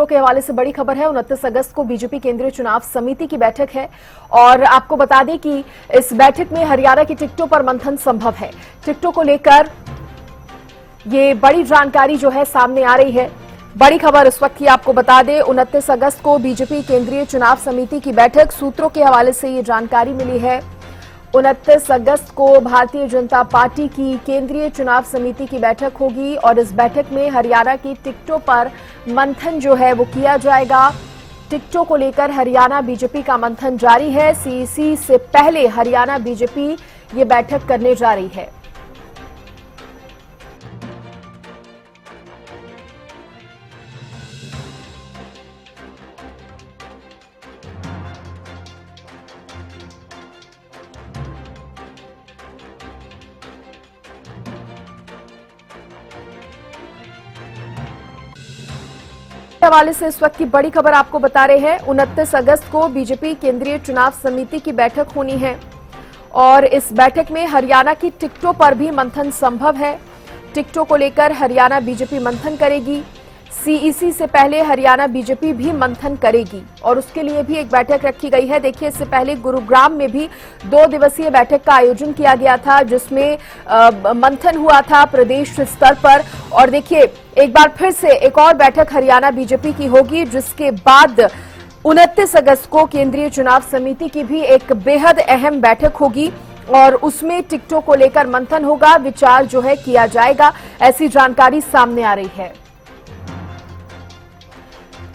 सूत्रों के हवाले से बड़ी खबर है। 29 अगस्त को बीजेपी केंद्रीय चुनाव समिति की बैठक है और आपको बता दें कि इस बैठक में हरियाणा की टिकटों पर मंथन संभव है। टिकटों को लेकर ये बड़ी जानकारी जो है सामने आ रही है। बड़ी खबर इस वक्त की आपको बता दें, 29 अगस्त को बीजेपी केंद्रीय चुनाव समिति की बैठक, सूत्रों के हवाले से ये जानकारी मिली है। 29 अगस्त को भारतीय जनता पार्टी की केंद्रीय चुनाव समिति की बैठक होगी और इस बैठक में हरियाणा की टिकटों पर मंथन जो है वो किया जाएगा। टिकटों को लेकर हरियाणा बीजेपी का मंथन जारी है। सीईसी से पहले हरियाणा बीजेपी ये बैठक करने जा रही है। हवाले से इस वक्त की बड़ी खबर आपको बता रहे हैं। 29 अगस्त को बीजेपी केंद्रीय चुनाव समिति की बैठक होनी है और इस बैठक में हरियाणा की टिकटों पर भी मंथन संभव है। टिकटों को लेकर हरियाणा बीजेपी मंथन करेगी। सीईसी से पहले हरियाणा बीजेपी भी मंथन करेगी और उसके लिए भी एक बैठक रखी गई है। देखिए, इससे पहले गुरुग्राम में भी 2 दिवसीय बैठक का आयोजन किया गया था जिसमें मंथन हुआ था प्रदेश स्तर पर। और देखिए, एक बार फिर से एक और बैठक हरियाणा बीजेपी की होगी जिसके बाद 29 अगस्त को केंद्रीय चुनाव समिति की भी एक बेहद अहम बैठक होगी और उसमें टिकटों को लेकर मंथन होगा, विचार जो है किया जाएगा। ऐसी जानकारी सामने आ रही है।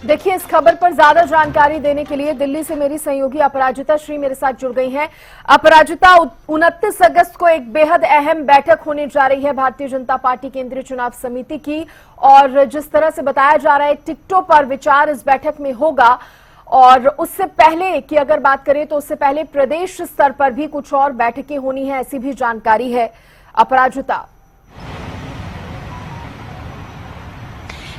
देखिए, इस खबर पर ज्यादा जानकारी देने के लिए दिल्ली से मेरी सहयोगी अपराजिता श्री मेरे साथ जुड़ गई हैं। अपराजिता, 29 अगस्त को एक बेहद अहम बैठक होने जा रही है भारतीय जनता पार्टी केंद्रीय चुनाव समिति की और जिस तरह से बताया जा रहा है टिकटों पर विचार इस बैठक में होगा और उससे पहले की अगर बात करें तो उससे पहले प्रदेश स्तर पर भी कुछ और बैठकें होनी है, ऐसी भी जानकारी है। अपराजिता।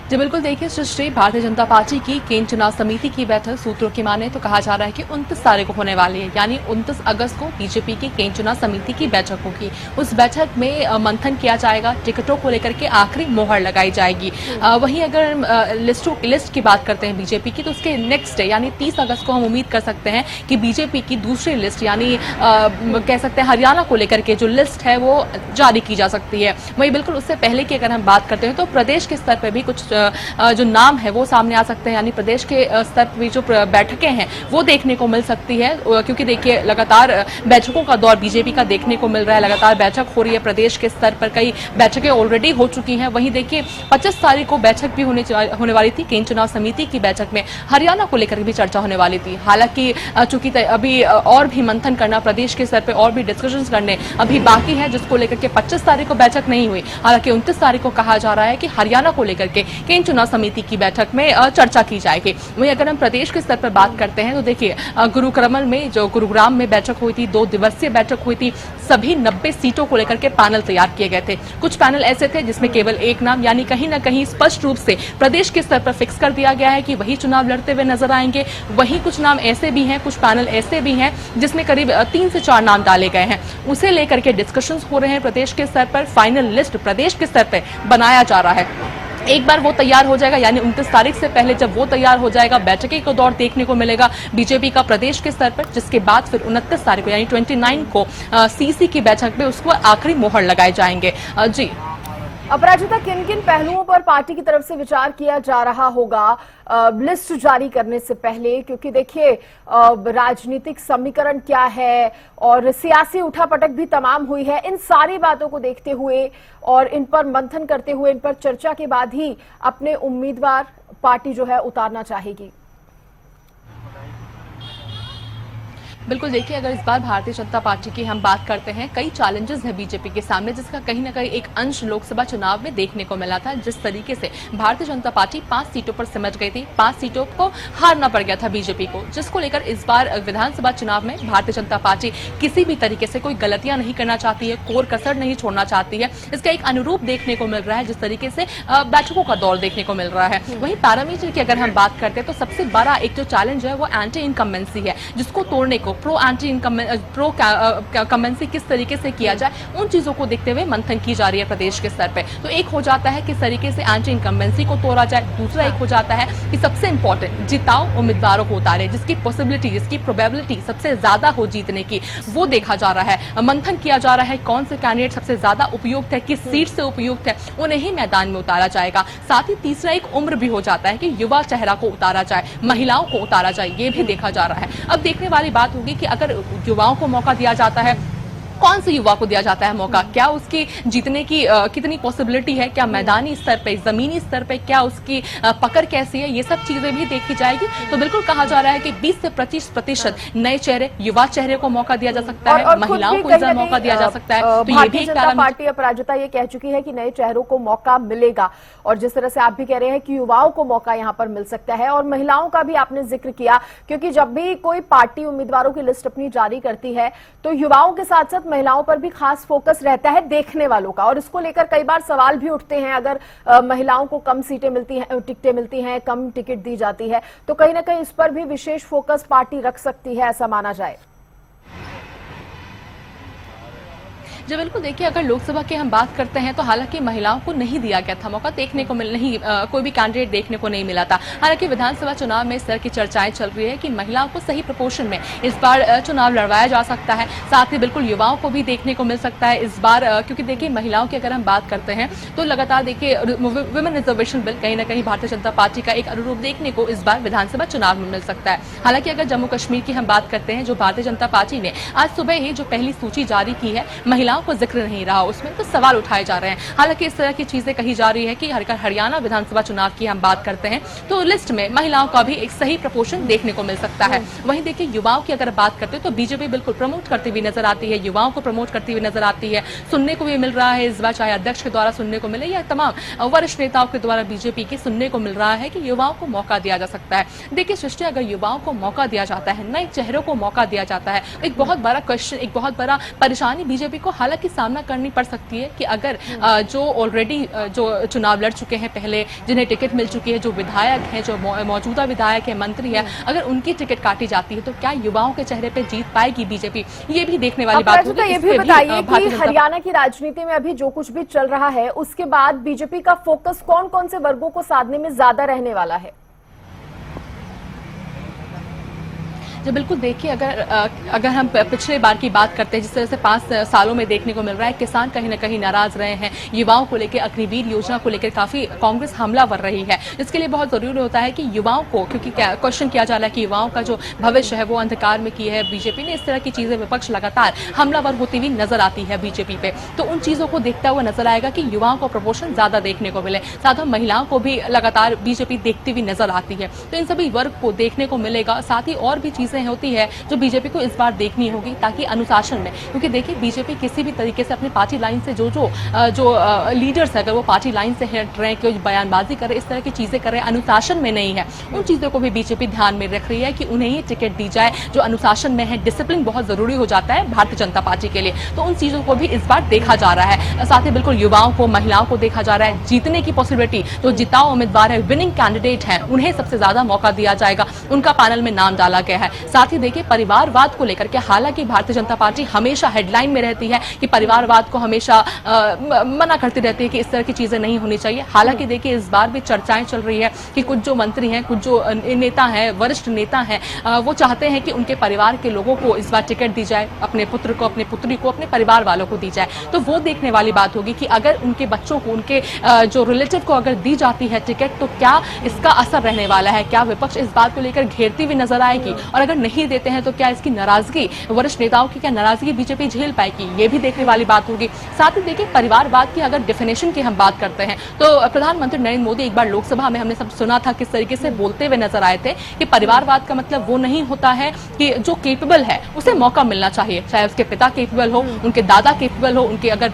जी बिल्कुल, देखिए सृष्टि, भारतीय जनता पार्टी की केंद्रीय चुनाव समिति की बैठक सूत्रों की माने तो कहा जा रहा है कि 29 तारीख को होने वाली है, यानी 29 अगस्त को बीजेपी की केंद्रीय चुनाव समिति की बैठक होगी। उस बैठक में मंथन किया जाएगा, टिकटों को लेकर के आखिरी मोहर लगाई जाएगी। वहीं अगर लिस्ट की बात करते हैं बीजेपी की तो उसके नेक्स्ट डे यानी 30 अगस्त को हम उम्मीद कर सकते हैं कि बीजेपी की दूसरी लिस्ट यानी कह सकते हैं हरियाणा को लेकर के जो लिस्ट है वो जारी की जा सकती है। वहीं बिल्कुल उससे पहले की अगर हम बात करते हैं तो प्रदेश के स्तर पर भी कुछ जो नाम है वो सामने आ सकते हैं, यानी प्रदेश के स्तर पर भी जो बैठकें हैं वो देखने को मिल सकती है क्योंकि देखिए लगातार बैठकों का दौर बीजेपी का देखने को मिल रहा है। लगातार बैठक हो रही है प्रदेश के स्तर पर, कई बैठकें ऑलरेडी हो चुकी हैं। वहीं देखिए 25 तारीख को बैठक भी होने वाली थी केंद्रीय चुनाव समिति की बैठक में, हरियाणा को लेकर भी चर्चा होने वाली थी। हालांकि चूंकि अभी और भी मंथन करना प्रदेश के स्तर पर और भी डिस्कशंस करने अभी बाकी है जिसको लेकर के 25 तारीख को बैठक नहीं हुई। हालांकि 29 तारीख को कहा जा रहा है कि हरियाणा को लेकर के केंद्रीय चुनाव समिति की बैठक में चर्चा की जाएगी। वहीं अगर हम प्रदेश के स्तर पर बात करते हैं तो देखिए गुरुग्राम में बैठक हुई थी, 2 दिवसीय बैठक हुई थी। सभी 90 सीटों को लेकर के पैनल तैयार किए गए थे। कुछ पैनल ऐसे थे जिसमें केवल एक नाम यानी कहीं ना कहीं स्पष्ट रूप से प्रदेश के स्तर पर फिक्स कर दिया गया है कि वही चुनाव लड़ते हुए नजर आएंगे। वहीं कुछ नाम ऐसे भी हैं, कुछ पैनल ऐसे भी हैं जिसमें करीब 3 से 4 नाम डाले गए हैं। उसे लेकर के डिस्कशंस हो रहे हैं प्रदेश के स्तर पर। फाइनल लिस्ट प्रदेश के स्तर पर बनाया जा रहा है। एक बार वो तैयार हो जाएगा यानी 29 तारीख से पहले जब वो तैयार हो जाएगा, बैठकें का दौर देखने को मिलेगा बीजेपी का प्रदेश के स्तर पर, जिसके बाद फिर 29 तारीख को यानी 29 को सीसी की बैठक में उसको आखिरी मोहर लगाए जाएंगे। जी अपराजिता, किन किन पहलुओं पर पार्टी की तरफ से विचार किया जा रहा होगा लिस्ट जारी करने से पहले, क्योंकि देखिए राजनीतिक समीकरण क्या है और सियासी उठापटक भी तमाम हुई है। इन सारी बातों को देखते हुए और इन पर मंथन करते हुए, इन पर चर्चा के बाद ही अपने उम्मीदवार पार्टी जो है उतारना चाहेगी। बिल्कुल, देखिए अगर इस बार भारतीय जनता पार्टी की हम बात करते हैं, कई चैलेंजेस है बीजेपी के सामने जिसका कहीं ना कहीं एक अंश लोकसभा चुनाव में देखने को मिला था। जिस तरीके से भारतीय जनता पार्टी 5 सीटों पर सिमट गई थी, 5 सीटों को हारना पड़ गया था बीजेपी को, जिसको लेकर इस बार विधानसभा चुनाव में भारतीय जनता पार्टी किसी भी तरीके से कोई गलतियां नहीं करना चाहती है, कोर कसर नहीं छोड़ना चाहती है। इसका एक अनुरूप देखने को मिल रहा है जिस तरीके से बैठकों का दौर देखने को मिल रहा है। वहीं पैरामीटर की अगर हम बात करते हैं तो सबसे बड़ा एक जो चैलेंज है वो एंटी इनकम्बेंसी है, जिसको तोड़ने को वो प्रो एंटी प्रो कमेंसी किस तरीके से किया जाए, उन चीजों को देखते हुए मंथन की जा रही है प्रदेश के स्तर पे। तो एक हो जाता है किस तरीके से एंटी इनकम्बेंसी को तोड़ा जाए, दूसरा एक हो जाता है कि सबसे इंपॉर्टेंट जिताओ उम्मीदवारों को उतारे जिसकी पॉसिबिलिटी, जिसकी प्रोबेबिलिटी सबसे ज्यादा हो जीतने की, वो देखा जा रहा है। मंथन किया जा रहा है कौन से कैंडिडेट सबसे ज्यादा उपयुक्त है, किस सीट से उपयुक्त है, उन्हें ही मैदान में उतारा जाएगा। साथ ही तीसरा एक उम्र भी हो जाता है कि युवा चेहरा को उतारा जाए, महिलाओं को उतारा जाए, ये भी देखा जा रहा है। अब देखने वाली बात होगी कि अगर युवाओं को मौका दिया जाता है, कौन से युवा को दिया जाता है मौका, क्या उसकी जीतने की कितनी पॉसिबिलिटी है, क्या मैदानी स्तर पे, जमीनी स्तर पे क्या उसकी पकड़ कैसी है, ये सब चीजें भी देखी जाएगी। तो बिल्कुल कहा जा रहा है कि 20 से 25% नए चेहरे, युवा चेहरे को मौका दिया जा सकता है, महिलाओं को इसका मौका दिया जा सकता है। तो ये भी एक कारण, पार्टी अपराजिता ये कह चुकी है कि नए चेहरों को मौका मिलेगा, और जिस तरह से आप भी कह रहे हैं कि युवाओं को मौका यहाँ पर मिल सकता है, और महिलाओं का भी आपने जिक्र किया, क्योंकि जब भी कोई पार्टी उम्मीदवारों की लिस्ट अपनी जारी करती है तो युवाओं के साथ साथ महिलाओं पर भी खास फोकस रहता है देखने वालों का, और इसको लेकर कई बार सवाल भी उठते हैं। अगर महिलाओं को कम सीटें मिलती हैं, टिकटें मिलती हैं, कम टिकट दी जाती है, तो कहीं ना कहीं इस पर भी विशेष फोकस पार्टी रख सकती है, ऐसा माना जाए। जब बिल्कुल देखिए, अगर लोकसभा की हम बात करते हैं तो हालांकि महिलाओं को नहीं दिया गया था मौका, देखने को कोई भी कैंडिडेट देखने को नहीं मिला था। हालांकि विधानसभा चुनाव में इस तरह की चर्चाएं चल रही है कि महिलाओं को सही प्रोपोर्शन में इस बार चुनाव लड़वाया जा सकता है, साथ ही बिल्कुल युवाओं को भी देखने को मिल सकता है इस बार, क्योंकि देखिए महिलाओं की अगर हम बात करते हैं तो लगातार देखिए वुमेन रिजर्वेशन बिल कहीं ना कहीं भारतीय जनता पार्टी का एक अनुरूप देखने को इस बार विधानसभा चुनाव में मिल सकता है। हालांकि अगर जम्मू कश्मीर की हम बात करते हैं, जो भारतीय जनता पार्टी ने आज सुबह ही जो पहली सूची जारी की है, महिलाओं को जिक्र नहीं रहा उसमें, तो सवाल उठाए जा रहे हैं। हालांकि इस तरह की चीजें कही जा रही है कि हरियाणा विधानसभा चुनाव की हम बात करते हैं तो लिस्ट में महिलाओं का भी एक सही प्रपोर्शन देखने को मिल सकता है। वहीं देखिए युवाओं की अगर बात करते हैं तो बीजेपी बिल्कुल प्रमोट करती हुई नजर आती है, युवाओं को प्रमोट करती हुई नजर आती है। सुनने को भी मिल रहा है इस बार, चाहे अध्यक्ष के द्वारा सुनने को मिले या तमाम वरिष्ठ नेताओं के द्वारा बीजेपी के सुनने को मिल रहा है कि युवाओं को मौका दिया जा सकता है। देखिए सृष्टि, अगर युवाओं को मौका दिया जाता है, नए चेहरों को मौका दिया जाता है, एक बहुत बड़ा क्वेश्चन, एक बहुत बड़ा परेशानी बीजेपी को हालांकि सामना करनी पड़ सकती है कि अगर जो ऑलरेडी जो चुनाव लड़ चुके हैं पहले, जिन्हें टिकट मिल चुकी है, जो विधायक हैं, जो मौजूदा विधायक है, मंत्री है, अगर उनकी टिकट काटी जाती है तो क्या युवाओं के चेहरे पे जीत पाएगी बीजेपी, ये भी देखने वाली बात होगी। ये भी बताइए कि हरियाणा की राजनीति में अभी जो कुछ भी चल रहा है उसके बाद बीजेपी का फोकस कौन कौन से वर्गों को साधने में ज्यादा रहने वाला है? जो बिल्कुल देखिए, अगर हम पिछले बार की बात करते हैं, जिस तरह से 5 सालों में देखने को मिल रहा है, किसान कहीं ना कहीं नाराज रहे हैं, युवाओं को लेकर अग्निवीर योजना को लेकर काफी कांग्रेस हमलावर रही है। इसके लिए बहुत जरूरी होता है कि युवाओं को, क्योंकि क्वेश्चन किया जा रहा है कि युवाओं का जो भविष्य है वो अंधकार में की है बीजेपी ने, इस तरह की चीजें विपक्ष लगातार हमलावर होती हुई नजर आती है बीजेपी पे, तो उन चीजों को देखता हुआ नजर आएगा कि युवाओं को प्रपोर्शन ज्यादा देखने को मिले, साथ ही महिलाओं को भी लगातार बीजेपी देखती हुई नजर आती है, तो इन सभी वर्ग को देखने को मिलेगा। साथ ही और भी चीजें होती है जो बीजेपी को इस बार देखनी होगी, ताकि अनुशासन में, क्योंकि देखिए बीजेपी किसी भी तरीके से अपनी पार्टी लाइन से जो लीडर्स है, अगर वो पार्टी लाइन से हट रहे हैं, कोई बयानबाजी कर रहे, इस तरह की चीजें कर रहे हैं, अनुशासन में नहीं है, उन चीजों को भी बीजेपी ध्यान में रख रही है कि उन्हें ही टिकट दी जाए जो अनुशासन में है। डिसिप्लिन बहुत जरूरी हो जाता है भारतीय जनता पार्टी के लिए, तो उन चीजों को भी इस बार देखा जा रहा है। साथ ही बिल्कुल युवाओं को, महिलाओं को देखा जा रहा है, जीतने की पॉसिबिलिटी, तो जिताऊ उम्मीदवार है, विनिंग कैंडिडेट है, उन्हें सबसे ज्यादा मौका दिया जाएगा, उनका पैनल में नाम डाला गया है। साथ ही देखिए परिवारवाद को लेकर के, हालांकि भारतीय जनता पार्टी हमेशा हेडलाइन में रहती है कि परिवारवाद को हमेशा मना करती रहती है कि इस तरह की चीजें नहीं होनी चाहिए। हालांकि देखिए इस बार भी चर्चाएं चल रही है कि कुछ जो मंत्री हैं, कुछ जो नेता हैं, वरिष्ठ नेता हैं, वो चाहते हैं कि उनके परिवार के लोगों को इस बार टिकट दी जाए, अपने पुत्र को, अपने पुत्री को, अपने परिवार वालों को दी जाए। तो वो देखने वाली बात होगी कि अगर उनके बच्चों को, उनके जो रिलेटिव को अगर दी जाती है टिकट, तो क्या इसका असर रहने वाला है, क्या विपक्ष इस बात को लेकर घेरती हुई नजर आएगी, और अगर नहीं देते हैं तो क्या इसकी नाराजगी, वरिष्ठ नेताओं की क्या नाराजगी बीजेपी झेल पाएगी, ये भी देखने वाली बात होगी। साथ ही देखिए परिवारवाद की अगर डेफिनेशन की हम बात करते हैं तो प्रधानमंत्री नरेंद्र मोदी एक बार लोकसभा में हमने सब सुना था किस तरीके से बोलते हुए नजर आए थे कि परिवारवाद का मतलब वो नहीं होता है कि जो केपेबल है उसे मौका मिलना चाहिए, चाहे उसके पिता केपेबल हो, उनके दादा केपेबल हो, उनके अगर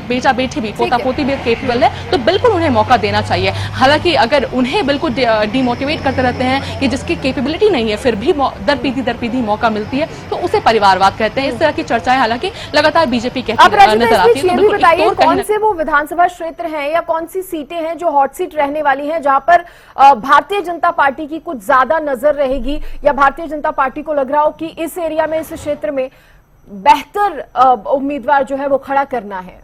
बेटा बेटी भी, पोता पोती भी केपेबल है तो बिल्कुल उन्हें मौका देना चाहिए। हालांकि अगर उन्हें बिल्कुल डिमोटिवेट करते रहते हैं कि जिसकी केपेबिलिटी नहीं है फिर भी दरपीदी मौका मिलती है तो उसे परिवारवाद कहते हैं। इस तरह की चर्चाएं हालांकि लगातार बीजेपी कहती अब रजनी, नजर आती है। ये भी बताइए कौन से वो विधानसभा क्षेत्र हैं या कौन सी सीटें हैं जो हॉट सीट रहने वाली हैं, जहां पर भारतीय जनता पार्टी की कुछ ज्यादा नजर रहेगी, या भारतीय जनता पार्टी को लग रहा हो कि इस एरिया में, इस क्षेत्र में बेहतर उम्मीदवार जो है वो खड़ा करना है?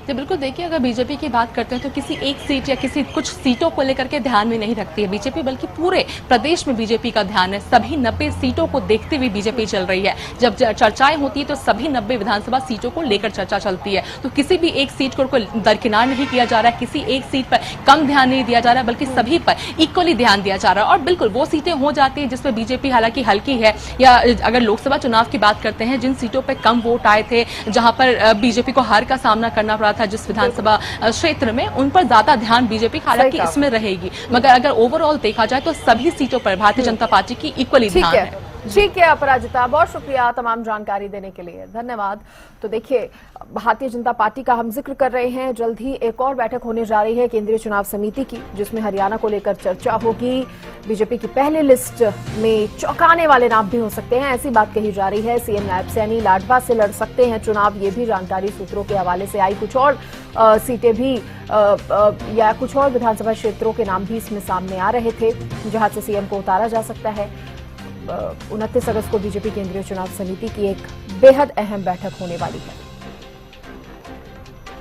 जी बिल्कुल, देखिए अगर बीजेपी की बात करते हैं तो किसी एक सीट या किसी कुछ सीटों को लेकर के ध्यान में नहीं रखती है बीजेपी, बल्कि पूरे प्रदेश में बीजेपी का ध्यान है। सभी 90 सीटों को देखते हुए बीजेपी चल रही है। जब चर्चाएं होती है तो सभी 90 विधानसभा सीटों को लेकर चर्चा चलती है, तो किसी भी एक सीट को दरकिनार नहीं किया जा रहा है, किसी एक सीट पर कम ध्यान नहीं दिया जा रहा है, बल्कि सभी पर इक्वली ध्यान दिया जा रहा है। और बिल्कुल वो सीटें हो जाती है जिसपे बीजेपी हालांकि हल्की है, या अगर लोकसभा चुनाव की बात करते हैं जिन सीटों पर कम वोट आए थे, जहां पर बीजेपी को हार का सामना करना पड़ा था जिस विधानसभा क्षेत्र में, उन पर ज्यादा ध्यान बीजेपी हालांकि इसमें रहेगी। मगर अगर ओवरऑल देखा जाए तो सभी सीटों पर भारतीय जनता पार्टी की इक्वली ध्यान है। ठीक है अपराजिता, बहुत शुक्रिया तमाम जानकारी देने के लिए, धन्यवाद। तो देखिए, भारतीय जनता पार्टी का हम जिक्र कर रहे हैं, जल्द ही एक और बैठक होने जा रही है केंद्रीय चुनाव समिति की, जिसमें हरियाणा को लेकर चर्चा होगी। बीजेपी की पहली लिस्ट में चौंकाने वाले नाम भी हो सकते हैं, ऐसी बात कही जा रही है। सीएम नायब सैनी लाडवा से लड़ सकते हैं चुनाव, ये भी जानकारी सूत्रों के हवाले से आई। कुछ और सीटें भी या कुछ और विधानसभा क्षेत्रों के नाम भी इसमें सामने आ रहे थे, जहां से सीएम को उतारा जा सकता है। 29 अगस्त को बीजेपी केंद्रीय चुनाव समिति की एक बेहद अहम बैठक होने वाली है।